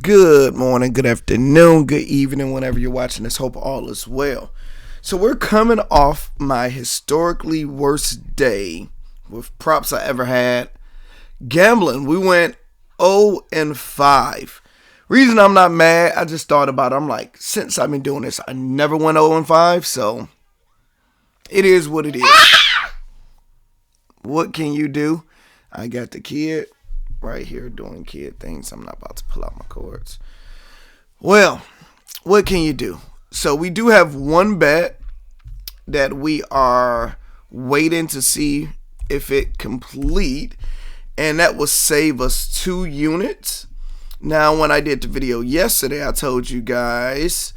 Good morning, good afternoon, good evening, whenever you're watching this. Hope all is well. So we're coming off my historically worst day with props I ever had. Gambling, we went 0-5. Reason I'm not mad, I just thought about it. I'm like, since I've been doing this, I never went 0-5, so it is what it is. What can you do? I got the kid right here doing kid things. I'm not about to pull out my cords. Well, what can you do? So we do have one bet that we are waiting to see if it complete, and that will save us 2 units. Now, when I did the video yesterday, I told you guys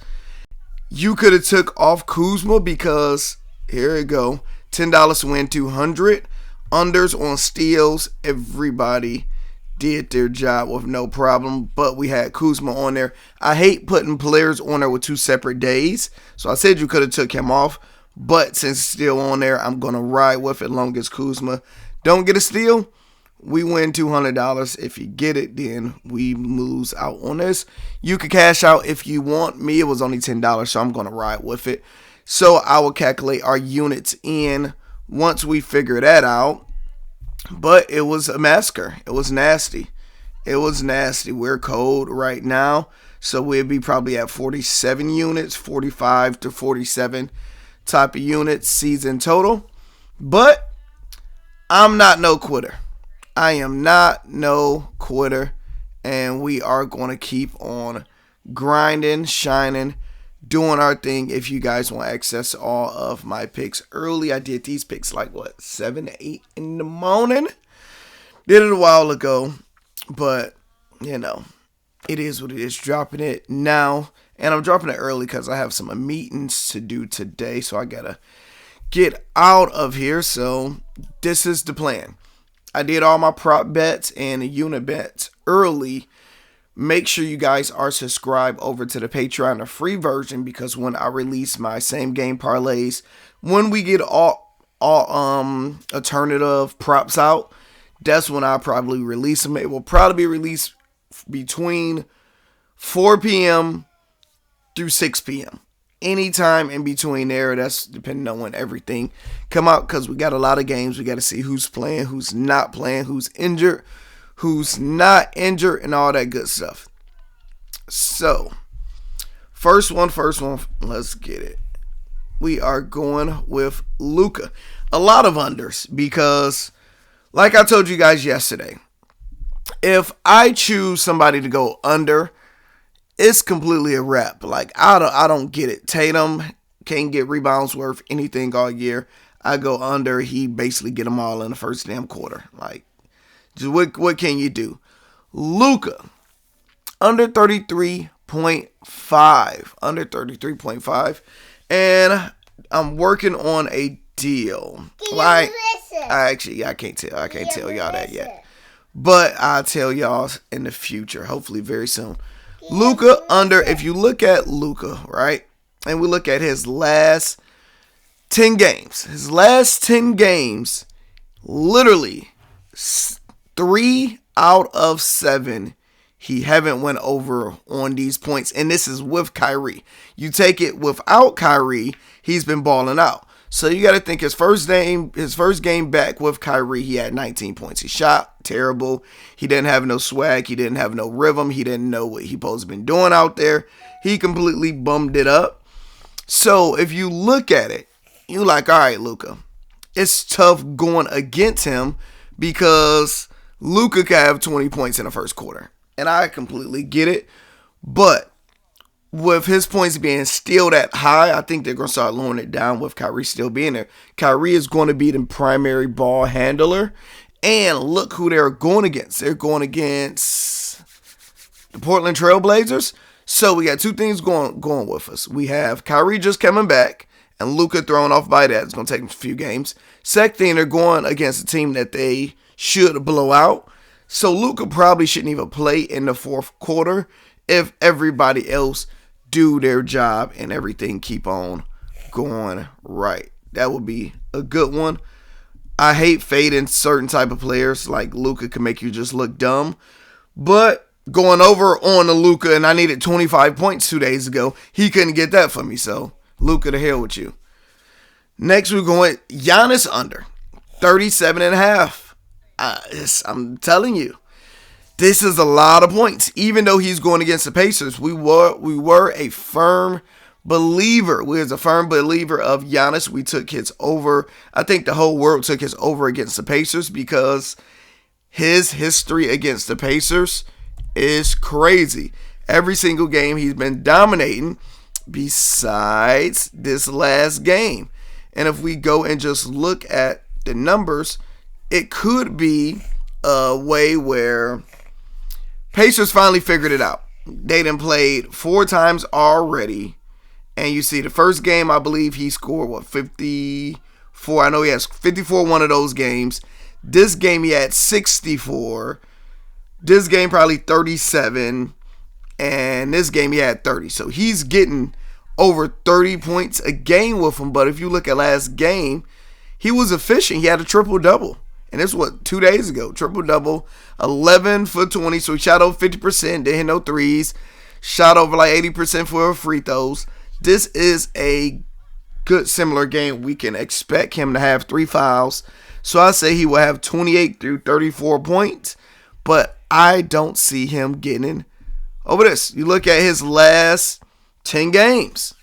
you could have took off Kuzma because here we go, $10 to win 200. Unders on steals, everybody did their job with no problem, but we had Kuzma on there. I hate putting players on there with 2 separate days, so I said you could have took him off, but since it's still on there, I'm going to ride with it long as Kuzma don't get a steal. We win $200. If you get it, then we lose out on this. You can cash out if you want. Me, it was only $10, so I'm going to ride with it. So I will calculate our units in once we figure that out. But it was a massacre. It was nasty. It was nasty. We're cold right now, so we'll be probably at 47 units, 45 to 47 type of units season total. But I'm not no quitter. I am not no quitter, and we are going to keep on grinding, shining, doing our thing. If you guys want access to all of my picks early, I did these picks like 7 to 8 in the morning. Did it a while ago, but you know, it is what it is. Dropping it now, and I'm dropping it early because I have some meetings to do today, so I gotta get out of here. So this is the plan. I did all my prop bets and unit bets early. Make sure you guys are subscribed over to the Patreon, the free version, because when I release my same game parlays, when we get all alternative props out, that's when I'll probably release them. It will probably be released between 4 p.m. through 6 p.m. Anytime in between there, that's depending on when everything come out, because we got a lot of games. We got to see who's playing, who's not playing, who's injured, who's not injured, and all that good stuff. So, first one, let's get it. We are going with Luka. A lot of unders, because like I told you guys yesterday, if I choose somebody to go under, it's completely a wrap. Like, I don't get it. Tatum can't get rebounds worth anything all year. I go under. He basically get them all in the first damn quarter. Like, just what can you do? Luka, under 33.5. Under 33.5. And I'm working on a deal. Like, I can't tell y'all that yet. But I'll tell y'all in the future, hopefully very soon. Luka under, if you look at Luka, right, and we look at his last 10 games. His last 10 games, literally 3 out of 7, he haven't went over on these points, and this is with Kyrie. You take it without Kyrie, he's been balling out. So you got to think his first game back with Kyrie, he had 19 points. He shot terrible. He didn't have no swag. He didn't have no rhythm. He didn't know what he supposed to been doing out there. He completely bummed it up. So if you look at it, you like, all right, Luka, it's tough going against him because Luka can have 20 points in the first quarter. And I completely get it. But with his points being still that high, I think they're going to start lowering it down with Kyrie still being there. Kyrie is going to be the primary ball handler. And look who they're going against. They're going against the Portland Trail Blazers. So we got 2 things going with us. We have Kyrie just coming back and Luka thrown off by that. It's going to take him a few games. Second thing, they're going against a team that they should blow out. So Luka probably shouldn't even play in the fourth quarter if everybody else do their job and everything keep on going right. That would be a good one. I hate fading certain type of players. Like Luka can make you just look dumb. But going over on the Luka, and I needed 25 points 2 days ago. He couldn't get that for me, so Luka, to hell with you. Next, we're going Giannis under 37.5. I'm telling you, this is a lot of points. Even though he's going against the Pacers, we were a firm believer. We was a firm believer of Giannis. We took his over. I think the whole world took his over against the Pacers because his history against the Pacers is crazy. Every single game he's been dominating besides this last game. And if we go and just look at the numbers, it could be a way where Pacers finally figured it out. They done played 4 times already. And you see the first game, I believe he scored, 54? I know he has 54 one of those games. This game he had 64. This game probably 37. And this game he had 30. So he's getting over 30 points a game with him. But if you look at last game, he was efficient. He had a triple-double. And this was 2 days ago. Triple-double, 11 for 20. So he shot over 50%. Didn't hit no threes. Shot over like 80% for free throws. This is a good similar game. We can expect him to have 3 fouls. So I say he will have 28 through 34 points. But I don't see him getting over this. You look at his last 10 games.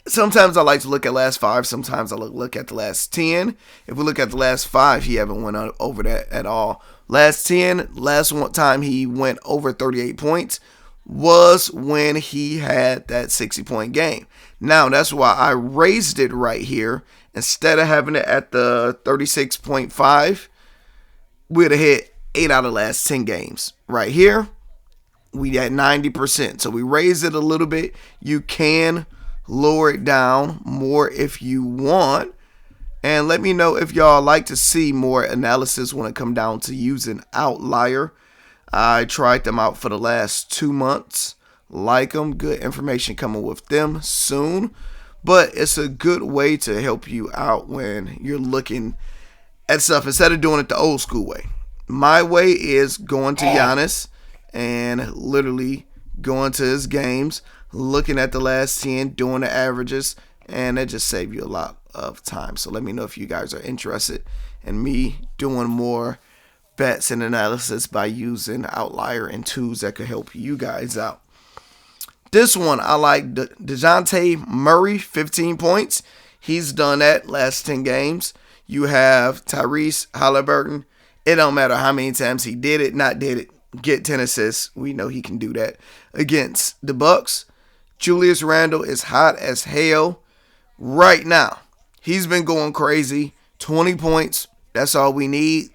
Sometimes I like to look at last 5. Sometimes I look at the last 10. If we look at the last 5, he haven't went over that at all. Last 10, last one time he went over 38 points was when he had that 60-point game. Now, that's why I raised it right here. Instead of having it at the 36.5, we'd have hit 8 out of the last 10 games. Right here, we at 90%. So we raised it a little bit. You can lower it down more if you want. And let me know if y'all like to see more analysis when it comes down to using Outlier. I tried them out for the last 2 months. Like them. Good information coming with them soon. But it's a good way to help you out when you're looking at stuff instead of doing it the old school way. My way is going to Giannis and literally going to his games, looking at the last 10, doing the averages, and that just saves you a lot of time. So let me know if you guys are interested in me doing more bets and analysis by using Outlier and tools that could help you guys out. This one, I like DeJounte Murray, 15 points. He's done that last 10 games. You have Tyrese Halliburton. It don't matter how many times he did it, not did it. Get 10 assists. We know he can do that against the Bucks. Julius Randle is hot as hell right now. He's been going crazy. 20 points. That's all we need.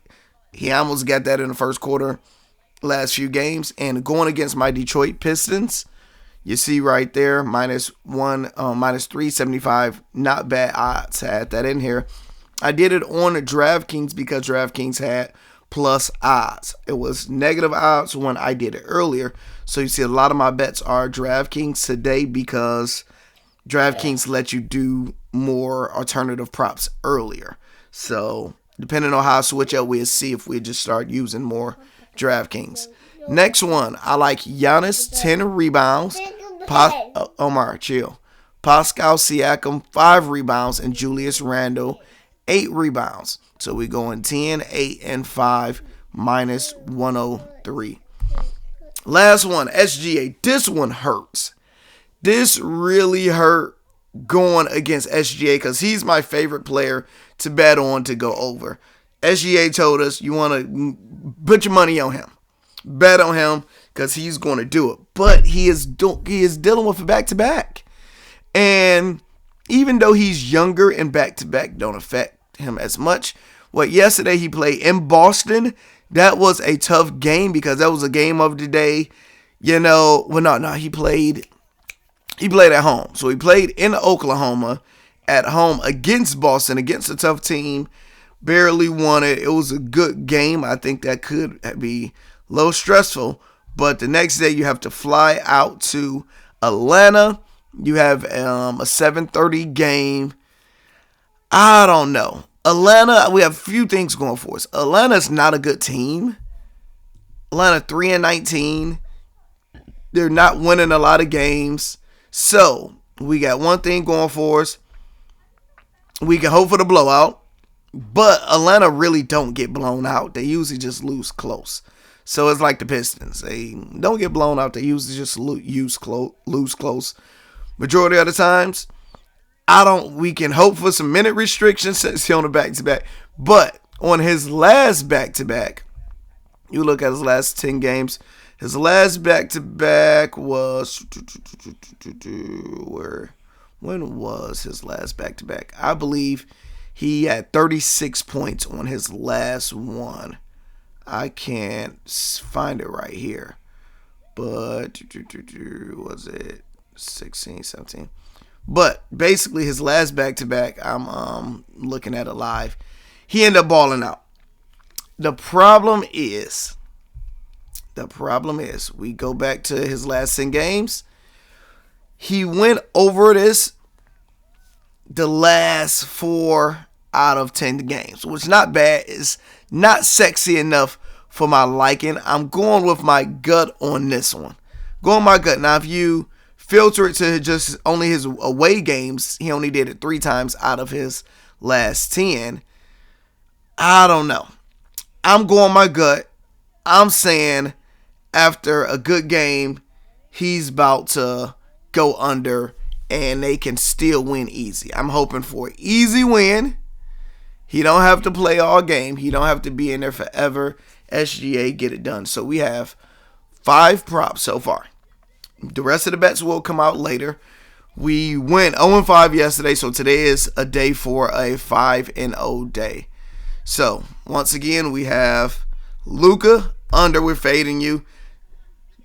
He almost got that in the first quarter last few games. And going against my Detroit Pistons, you see right there, minus 375. Not bad odds. I had that in here. I did it on Draftkings because Draftkings had plus odds. It was negative odds when I did it earlier. So you see a lot of my bets are Draftkings today because DraftKings let you do more alternative props earlier. So depending on how I switch up, we'll see if we just start using more DraftKings. Next one, I like Giannis, 10 rebounds. Omar, chill. Pascal Siakam, 5 rebounds. And Julius Randle, 8 rebounds. So we're going 10, 8, and 5, minus 103. Last one, SGA. This one hurts. This really hurt going against SGA because he's my favorite player to bet on to go over. SGA told us you want to put your money on him. Bet on him because he's going to do it. But he is dealing with a back-to-back. And even though he's younger and back-to-back don't affect him as much, yesterday he played in Boston. That was a tough game because that was a game of the day. He played at home. So he played in Oklahoma at home against Boston, against a tough team. Barely won it. It was a good game. I think that could be a little stressful. But the next day you have to fly out to Atlanta. You have a 7:30 game. I don't know. Atlanta, we have a few things going for us. Atlanta's not a good team. Atlanta 3-19. They're not winning a lot of games. So we got one thing going for us. We can hope for the blowout. But Atlanta really don't get blown out. They usually just lose close. So it's like the Pistons. They don't get blown out. They usually just lose close. Majority of the times, we can hope for some minute restrictions since he's on a back-to-back. But on his last back-to-back, you look at his last 10 games, his last back-to-back was... When was his last back-to-back? I believe he had 36 points on his last one. I can't find it right here. But was it 16, 17? But basically his last back-to-back, I'm looking at it live, he ended up balling out. The problem is, we go back to his last 10 games. He went over the last 4 out of 10 games, which is not bad. It's not sexy enough for my liking. I'm going with my gut on this one. Going my gut. Now, if you filter it to just only his away games, he only did it 3 times out of his last 10. I don't know. I'm going my gut. I'm saying after a good game, he's about to go under and they can still win easy. I'm hoping for an easy win. He don't have to play all game. He don't have to be in there forever. SGA, get it done. So we have 5 props so far. The rest of the bets will come out later. We went 0-5 yesterday, so today is a day for a 5-0 day. So once again, we have Luka under. We're fading you.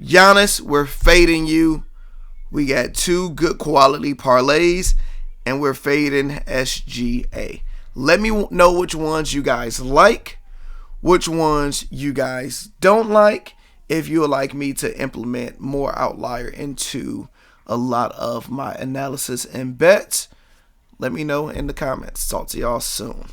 Giannis, we're fading you. We got 2 good quality parlays, and we're fading SGA. Let me know which ones you guys like, which ones you guys don't like. If you would like me to implement more outlier into a lot of my analysis and bets, let me know in the comments. Talk to y'all soon.